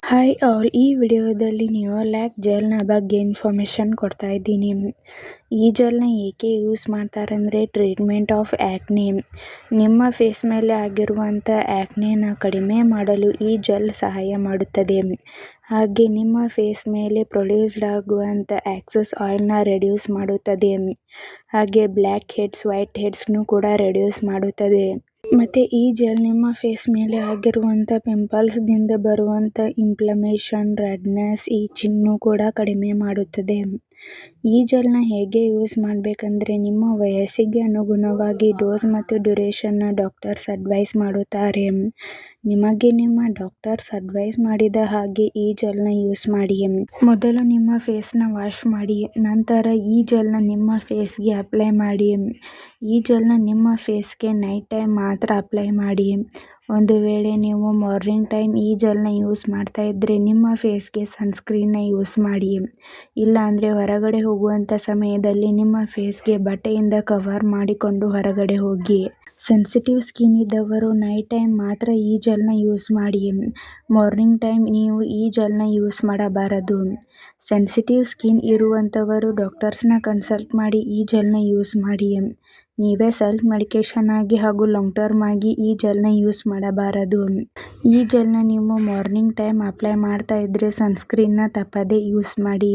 Hi all, ಈ ವಿಡಿಯೋದಲ್ಲಿ ನಿಯೋಲಾಕ್ ಜೆಲ್ನ ಬಗ್ಗೆ ಇನ್ಫಾರ್ಮೇಷನ್ ಕೊಡ್ತಾ ಇದ್ದೀನಿ. ಈ ಜೆಲ್ನ ಏಕೆ ಯೂಸ್ ಮಾಡ್ತಾರಂದರೆ ಟ್ರೀಟ್ಮೆಂಟ್ ಆಫ್ ಆ್ಯಕ್ನೆ. ನಿಮ್ಮ ಫೇಸ್ ಮೇಲೆ ಆಗಿರುವಂಥ ಆ್ಯಕ್ನೆನ ಕಡಿಮೆ ಮಾಡಲು ಈ ಜೆಲ್ ಸಹಾಯ ಮಾಡುತ್ತದೆ. ಹಾಗೆ ನಿಮ್ಮ ಫೇಸ್ ಮೇಲೆ ಪ್ರೊಡ್ಯೂಸ್ಡ್ ಆಗುವಂಥ ಎಕ್ಸಸ್ ಆಯಿಲ್ನ ರೆಡ್ಯೂಸ್ ಮಾಡುತ್ತದೆ. ಹಾಗೆ ಬ್ಲ್ಯಾಕ್ ಹೆಡ್ಸ್, ವೈಟ್ ಹೆಡ್ಸ್ನು ಕೂಡ ರೆಡ್ಯೂಸ್ ಮಾಡುತ್ತದೆ. ಮತ್ತು ಈ ಜೆಲ್ ನಿಮ್ಮ ಫೇಸ್ ಮೇಲೆ ಆಗಿರುವಂಥ ಪಿಂಪಲ್ಸ್ದಿಂದ ಬರುವಂಥ ಇನ್ಫ್ಲಮೇಷನ್, ರೆಡ್ನೆಸ್, ಈಚಿಂಗ್ನು ಕೂಡ ಕಡಿಮೆ ಮಾಡುತ್ತದೆ. ಈ ಜೆಲ್ನ ಹೇಗೆ ಯೂಸ್ ಮಾಡಬೇಕಂದ್ರೆ ನಿಮ್ಮ ವಯಸ್ಸಿಗೆ ಅನುಗುಣವಾಗಿ ಡೋಸ್ ಮತ್ತು ಡ್ಯೂರೇಷನ್ನ ಡಾಕ್ಟರ್ಸ್ ಅಡ್ವೈಸ್ ಮಾಡುತ್ತಾರೆ. ನಿಮಗೆ ನಿಮ್ಮ ಡಾಕ್ಟರ್ಸ್ ಅಡ್ವೈಸ್ ಮಾಡಿದ ಹಾಗೆ ಈ ಜೆಲ್ನ ಯೂಸ್ ಮಾಡಿ. ಮೊದಲು ನಿಮ್ಮ ಫೇಸ್ನ ವಾಶ್ ಮಾಡಿ, ನಂತರ ಈ ಜೆಲ್ನ ನಿಮ್ಮ ಫೇಸ್ಗೆ ಅಪ್ಲೈ ಮಾಡಿ. ಈ ಜೆಲ್ನ ನಿಮ್ಮ ಫೇಸ್ಗೆ ನೈಟ್ ಟೈಮ್ ಮಾತ್ರ ಅಪ್ಲೈ ಮಾಡಿ. ಒಂದು ವೇಳೆ ನೀವು ಮಾರ್ನಿಂಗ್ ಟೈಮ್ ಈ ಜೆಲ್ನ ಯೂಸ್ ಮಾಡ್ತಾ ಇದ್ದರೆ ನಿಮ್ಮ ಫೇಸ್ಗೆ ಸನ್ಸ್ಕ್ರೀನ್ನ ಯೂಸ್ ಮಾಡಿ. ಇಲ್ಲ ಅಂದರೆ ಹೊರಗಡೆ ಹೋಗುವಂಥ ಸಮಯದಲ್ಲಿ ನಿಮ್ಮ ಫೇಸ್ಗೆ ಬಟ್ಟೆಯಿಂದ ಕವರ್ ಮಾಡಿಕೊಂಡು ಹೊರಗಡೆ ಹೋಗಿ. ಸೆನ್ಸಿಟಿವ್ ಸ್ಕಿನ್ ಇದ್ದವರು ನೈಟ್ ಟೈಮ್ ಮಾತ್ರ ಈ ಜೆಲ್ನ ಯೂಸ್ ಮಾಡಿ. ಮಾರ್ನಿಂಗ್ ಟೈಮ್ ನೀವು ಈ ಜೆಲ್ನ ಯೂಸ್ ಮಾಡಬಾರದು. ಸೆನ್ಸಿಟಿವ್ ಸ್ಕಿನ್ ಇರುವಂಥವರು ಡಾಕ್ಟರ್ಸ್ನ ಕನ್ಸಲ್ಟ್ ಮಾಡಿ ಈ ಜೆಲ್ನ ಯೂಸ್ ಮಾಡಿ. ನೀವೇ ಸೆಲ್ಫ್ ಮೆಡಿಕೇಷನ್ ಆಗಿ ಹಾಗೂ ಲಾಂಗ್ ಟರ್ಮ್ ಆಗಿ ಈ ಜೆಲ್ನ ಯೂಸ್ ಮಾಡಬಾರದು. ಈ ಜೆಲ್ನ ನೀವು ಮಾರ್ನಿಂಗ್ ಟೈಮ್ ಅಪ್ಲೈ ಮಾಡ್ತಾ ಇದ್ದರೆ ಸನ್ಸ್ಕ್ರೀನ್ನ ತಪ್ಪದೇ ಯೂಸ್ ಮಾಡಿ.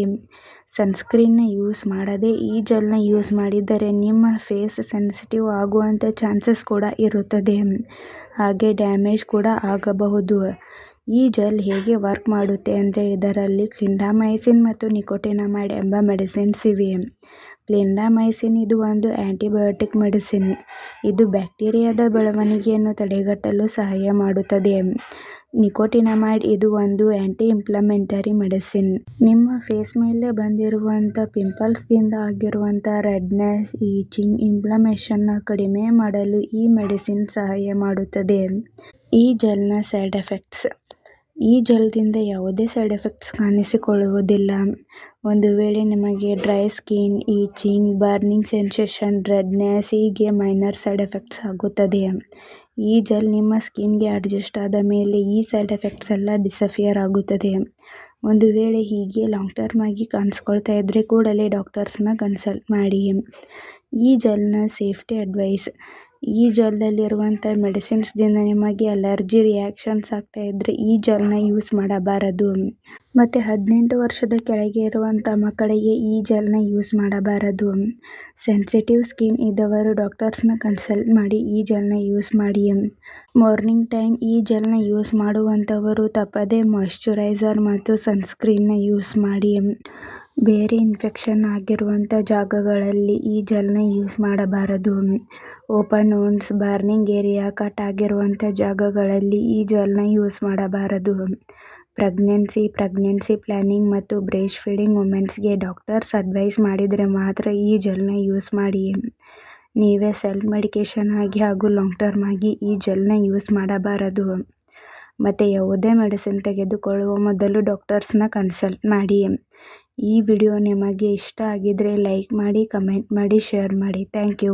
ಸನ್ಸ್ಕ್ರೀನ್ನ ಯೂಸ್ ಮಾಡದೆ ಈ ಜೆಲ್ನ ಯೂಸ್ ಮಾಡಿದರೆ ನಿಮ್ಮ ಫೇಸ್ ಸೆನ್ಸಿಟಿವ್ ಆಗುವಂಥ ಚಾನ್ಸಸ್ ಕೂಡ ಇರುತ್ತದೆ. ಹಾಗೆ ಡ್ಯಾಮೇಜ್ ಕೂಡ ಆಗಬಹುದು. ಈ ಜೆಲ್ ಹೇಗೆ ವರ್ಕ್ ಮಾಡುತ್ತೆ ಅಂದರೆ ಇದರಲ್ಲಿ ಕ್ಲಿಂಡಾಮೈಸಿನ್ ಮತ್ತು ನಿಕೋಟಿನಮೈಡ್ ಎಂಬ ಮೆಡಿಸಿನ್ಸ್ ಇವೆ. ಕ್ಲಿಂಡಾಮೈಸಿನ್ ಇದು ಒಂದು ಆ್ಯಂಟಿಬಯೋಟಿಕ್ ಮೆಡಿಸಿನ್. ಇದು ಬ್ಯಾಕ್ಟೀರಿಯಾದ ಬೆಳವಣಿಗೆಯನ್ನು ತಡೆಗಟ್ಟಲು ಸಹಾಯ ಮಾಡುತ್ತದೆ. ನಿಕೋಟಿನಮೈಡ್ ಇದು ಒಂದು ಆ್ಯಂಟಿ ಇನ್ಫ್ಲಮೇಟರಿ ಮೆಡಿಸಿನ್. ನಿಮ್ಮ ಫೇಸ್ ಮೇಲೆ ಬಂದಿರುವಂಥ ಪಿಂಪಲ್ಸ್ದಿಂದ ಆಗಿರುವಂಥ ರೆಡ್ನೆಸ್, ಈಚಿಂಗ್, ಇನ್ಫ್ಲಮೇಷನ್ನ ಕಡಿಮೆ ಮಾಡಲು ಈ ಮೆಡಿಸಿನ್ ಸಹಾಯ ಮಾಡುತ್ತದೆ. ಈ ಜೆಲ್ನ ಸೈಡ್ ಎಫೆಕ್ಟ್ಸ್. ಈ ಜೆಲ್ದಿಂದ ಯಾವುದೇ ಸೈಡ್ ಎಫೆಕ್ಟ್ಸ್ ಕಾಣಿಸಿಕೊಳ್ಳುವುದಿಲ್ಲ. ಒಂದು ವೇಳೆ ನಿಮಗೆ dry skin, itching, burning sensation, redness ಹೀಗೆ ಮೈನರ್ ಸೈಡ್ ಎಫೆಕ್ಟ್ಸ್ ಆಗುತ್ತದೆ. ಈ ಜೆಲ್ ನಿಮ್ಮ ಸ್ಕಿನ್ಗೆ ಅಡ್ಜಸ್ಟ್ ಆದ ಮೇಲೆ ಈ ಸೈಡ್ ಎಫೆಕ್ಟ್ಸ್ ಎಲ್ಲ ಡಿಸಪಿಯರ್ ಆಗುತ್ತದೆ. ಒಂದು ವೇಳೆ ಹೀಗೆ ಲಾಂಗ್ ಟರ್ಮ್ ಆಗಿ ಕಾಣಿಸ್ಕೊಳ್ತಾ ಇದ್ದರೆ ಕೂಡಲೇ ಡಾಕ್ಟರ್ಸ್ನ ಕನ್ಸಲ್ಟ್ ಮಾಡಿ. ಈ ಜೆಲ್ನ ಸೇಫ್ಟಿ ಅಡ್ವೈಸ್. ಈ ಜೆಲ್ದಲ್ಲಿರುವಂಥ ಮೆಡಿಸಿನ್ಸ್ದಿಂದ ನಿಮಗೆ ಅಲರ್ಜಿ ರಿಯಾಕ್ಷನ್ಸ್ ಆಗ್ತಾ ಇದ್ದರೆ ಈ ಜೆಲ್ನ ಯೂಸ್ ಮಾಡಬಾರದು. ಮತ್ತು 18 ವರ್ಷದ ಕೆಳಗೆ ಇರುವಂಥ ಮಕ್ಕಳಿಗೆ ಈ ಜೆಲ್ನ ಯೂಸ್ ಮಾಡಬಾರದು. ಸೆನ್ಸಿಟಿವ್ ಸ್ಕಿನ್ ಇದ್ದವರು ಡಾಕ್ಟರ್ಸ್ನ ಕನ್ಸಲ್ಟ್ ಮಾಡಿ ಈ ಜೆಲ್ನ ಯೂಸ್ ಮಾಡಿ. ಮಾರ್ನಿಂಗ್ ಟೈಮ್ ಈ ಜೆಲ್ನ ಯೂಸ್ ಮಾಡುವಂಥವರು ತಪ್ಪದೇ ಮಾಯಿಶ್ಚರೈಸರ್ ಮತ್ತು ಸನ್ಸ್ಕ್ರೀನ್ನ ಯೂಸ್ ಮಾಡಿ. ಬೇರೆ ಇನ್ಫೆಕ್ಷನ್ ಆಗಿರುವಂಥ ಜಾಗಗಳಲ್ಲಿ ಈ ಜೆಲ್ನ ಯೂಸ್ ಮಾಡಬಾರದು. ಓಪನ್ ವೋನ್ಸ್, ಬರ್ನಿಂಗ್ ಏರಿಯಾ, ಕಟ್ ಆಗಿರುವಂಥ ಜಾಗಗಳಲ್ಲಿ ಈ ಜೆಲ್ನ ಯೂಸ್ ಮಾಡಬಾರದು. ಪ್ರೆಗ್ನೆನ್ಸಿ ಪ್ಲಾನಿಂಗ್ ಮತ್ತು ಬ್ರೆಸ್ಟ್ ಫೀಡಿಂಗ್ ವುಮೆನ್ಸ್ಗೆ ಡಾಕ್ಟರ್ಸ್ ಅಡ್ವೈಸ್ ಮಾಡಿದರೆ ಮಾತ್ರ ಈ ಜೆಲ್ನ ಯೂಸ್ ಮಾಡಿ. ನೀವೇ ಸೆಲ್ಫ್ ಮೆಡಿಕೇಷನ್ ಆಗಿ ಹಾಗೂ ಲಾಂಗ್ ಟರ್ಮ್ ಆಗಿ ಈ ಜೆಲ್ನ ಯೂಸ್ ಮಾಡಬಾರದು. ಮತ್ತು ಯಾವುದೇ ಮೆಡಿಸಿನ್ ತೆಗೆದುಕೊಳ್ಳುವ ಮೊದಲು ಡಾಕ್ಟರ್ಸ್ನ ಕನ್ಸಲ್ಟ್ ಮಾಡಿ. ಈ ವಿಡಿಯೋ ನಿಮಗೆ ಇಷ್ಟ ಆಗಿದ್ರೆ ಲೈಕ್ ಮಾಡಿ, ಕಮೆಂಟ್ ಮಾಡಿ, ಶೇರ್ ಮಾಡಿ. Thank you.